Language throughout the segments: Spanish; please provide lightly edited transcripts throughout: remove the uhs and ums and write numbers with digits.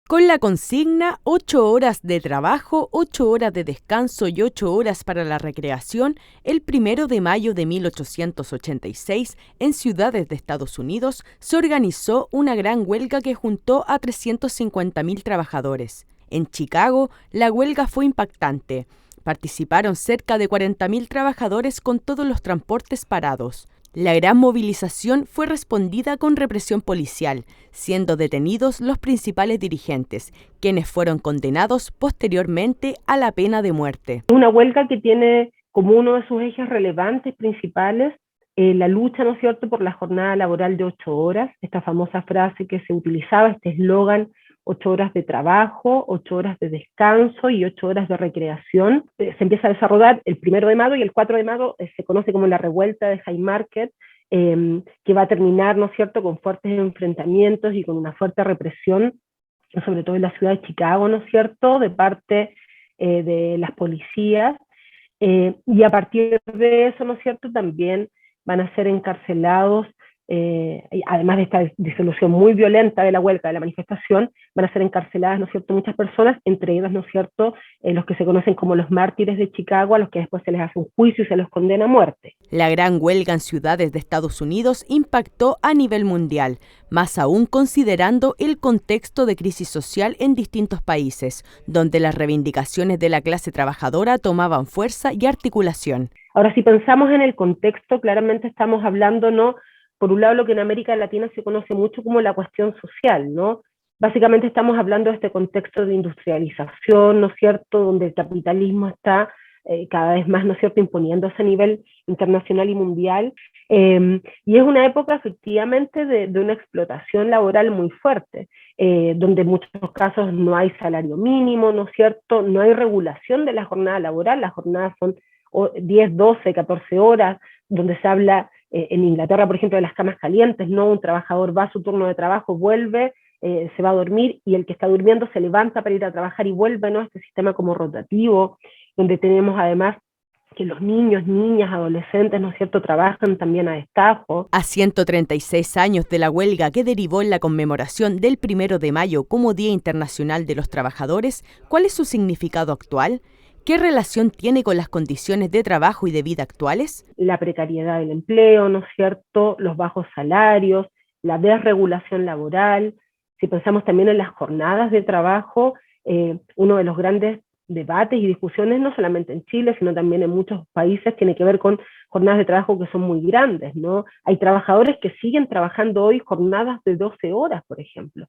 Con la consigna 8 horas de trabajo, 8 horas de descanso y 8 horas para la recreación, el 1 de mayo de 1886, en ciudades de Estados Unidos, se organizó una gran huelga que juntó a 350.000 trabajadores. En Chicago, la huelga fue impactante. Participaron cerca de 40.000 trabajadores con todos los transportes parados. La gran movilización fue respondida con represión policial, siendo detenidos los principales dirigentes, quienes fueron condenados posteriormente a la pena de muerte. Una huelga que tiene como uno de sus ejes relevantes principales la lucha, ¿no es cierto?, por la jornada laboral de 8 horas, esta famosa frase que se utilizaba, este eslogan, 8 horas de trabajo, 8 horas de descanso y 8 horas de recreación. Se empieza a desarrollar el 1 de mayo y el 4 de mayo se conoce como la revuelta de Haymarket, que va a terminar, ¿no es cierto?, con fuertes enfrentamientos y con una fuerte represión, sobre todo en la ciudad de Chicago, ¿no es cierto?, de parte de las policías, y a partir de eso, ¿no es cierto?, también van a ser encarcelados, además de esta disolución muy violenta de la huelga, de la manifestación, van a ser encarceladas, ¿no es cierto?, muchas personas, entre ellas, ¿no es cierto?, los que se conocen como los mártires de Chicago, a los que después se les hace un juicio y se los condena a muerte. La gran huelga en ciudades de Estados Unidos impactó a nivel mundial, más aún considerando el contexto de crisis social en distintos países, donde las reivindicaciones de la clase trabajadora tomaban fuerza y articulación. Ahora, si pensamos en el contexto, claramente estamos hablando, ¿no?, por un lado, lo que en América Latina se conoce mucho como la cuestión social, ¿no? Básicamente estamos hablando de este contexto de industrialización, ¿no es cierto?, donde el capitalismo está cada vez más, ¿no es cierto?, imponiéndose a nivel internacional y mundial, y es una época efectivamente de una explotación laboral muy fuerte, donde en muchos casos no hay salario mínimo, ¿no es cierto?, no hay regulación de la jornada laboral, las jornadas son 10, 12, 14 horas, donde se habla en Inglaterra, por ejemplo, de las camas calientes, ¿no? Un trabajador va a su turno de trabajo, vuelve, se va a dormir y el que está durmiendo se levanta para ir a trabajar y vuelve, ¿no? Este sistema como rotativo, donde tenemos además que los niños, niñas, adolescentes, ¿no es cierto?, trabajan también a destajo. A 136 años de la huelga que derivó en la conmemoración del 1 de mayo como Día Internacional de los Trabajadores, ¿cuál es su significado actual? ¿Qué relación tiene con las condiciones de trabajo y de vida actuales? La precariedad del empleo, ¿no es cierto?, los bajos salarios, la desregulación laboral. Si pensamos también en las jornadas de trabajo, uno de los grandes debates y discusiones, no solamente en Chile, sino también en muchos países, tiene que ver con jornadas de trabajo que son muy grandes, ¿no? Hay trabajadores que siguen trabajando hoy jornadas de 12 horas, por ejemplo.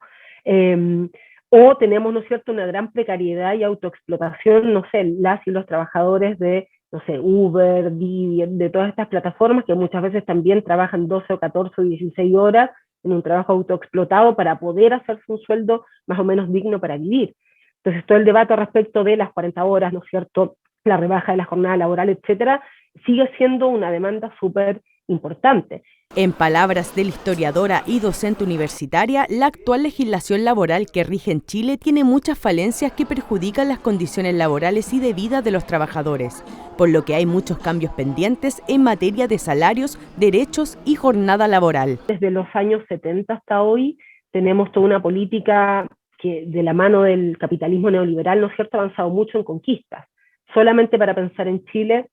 O tenemos, ¿no es cierto?, una gran precariedad y autoexplotación, no sé, las y los trabajadores de, no sé, Uber, Didi, de todas estas plataformas que muchas veces también trabajan 12 o 14 o 16 horas en un trabajo autoexplotado para poder hacerse un sueldo más o menos digno para vivir. Entonces, todo el debate respecto de las 40 horas, ¿no es cierto?, la rebaja de la jornada laboral, etcétera, sigue siendo una demanda súper importante. En palabras de la historiadora y docente universitaria, la actual legislación laboral que rige en Chile tiene muchas falencias que perjudican las condiciones laborales y de vida de los trabajadores, por lo que hay muchos cambios pendientes en materia de salarios, derechos y jornada laboral. Desde los años 70 hasta hoy tenemos toda una política que de la mano del capitalismo neoliberal, ¿no es cierto?, ha avanzado mucho en conquistas. Solamente para pensar en Chile,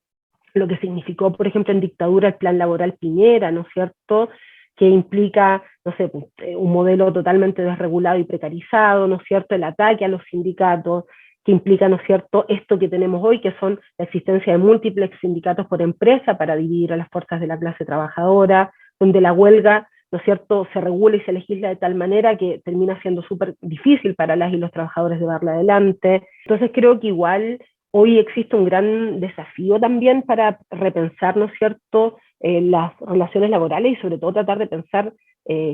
lo que significó, por ejemplo, en dictadura el Plan Laboral Piñera, ¿no es cierto?, que implica, no sé, un modelo totalmente desregulado y precarizado, ¿no es cierto?, el ataque a los sindicatos, que implica, ¿no es cierto?, esto que tenemos hoy, que son la existencia de múltiples sindicatos por empresa para dividir a las fuerzas de la clase trabajadora, donde la huelga, ¿no es cierto?, se regula y se legisla de tal manera que termina siendo súper difícil para las y los trabajadores llevarla adelante. Entonces creo que igual hoy existe un gran desafío también para repensar, ¿no es cierto?, las relaciones laborales y sobre todo tratar de pensar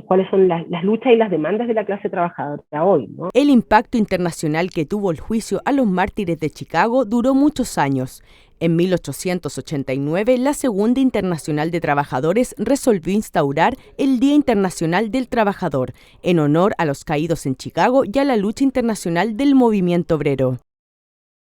cuáles son las luchas y las demandas de la clase trabajadora hoy, ¿no? El impacto internacional que tuvo el juicio a los mártires de Chicago duró muchos años. En 1889, la Segunda Internacional de Trabajadores resolvió instaurar el Día Internacional del Trabajador, en honor a los caídos en Chicago y a la lucha internacional del movimiento obrero.